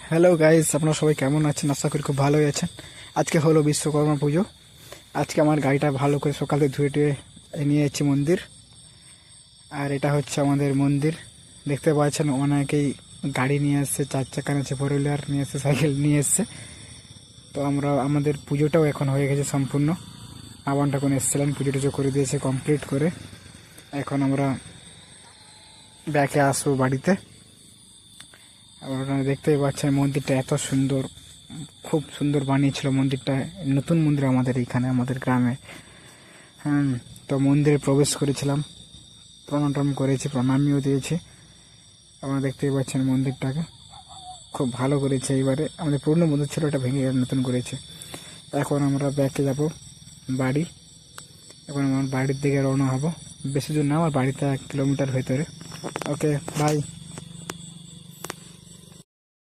Hello guys, আপনারা সবাই কেমন আছেন? আশা করি খুব ভালোই আছেন। আজকে হলো বিশ্বকর্মা পুজো। আজকে আমার গাড়িটা ভালো করে সকালে ধুয়ে টুয়ে নিয়ে যাচ্ছি মন্দির। আর এটা হচ্ছে আমাদের মন্দির। দেখতে পাচ্ছেন অনেকেই গাড়ি নিয়ে আসছে, চার চাকা নিয়েছে, ফোর হুইলার নিয়ে এসছে, সাইকেল নিয়ে এসছে। তো আমাদের পুজোটাও এখন হয়ে গেছে সম্পূর্ণ। আবান ঠাকুর এসেছিলেন, পুজো টুজো করে দিয়েছে কমপ্লিট করে। এখন আমরা ব্যাকে আসবো বাড়িতে। আপনারা দেখতেই পাচ্ছেন মন্দিরটা এত সুন্দর, খুব সুন্দর বানিয়েছিল মন্দিরটা। নতুন মন্দির আমাদের এইখানে, আমাদের গ্রামে। তো মন্দিরে প্রবেশ করেছিলাম, প্রণাম করেছি, প্রণামীও দিয়েছি। আপনারা দেখতেই পাচ্ছেন মন্দিরটাকে খুব ভালো করেছে। এইবারে আমাদের পুরনো মন্দির ছিল, ওটা ভেঙে নতুন করেছে। এখন আমরা ব্যাকে যাব বাড়ি। এখন আমার বাড়ির দিকে রওনা হব। বেশি দূর না, আমার বাড়িতে 1 কিলোমিটার ভেতরে। ওকে, বাই।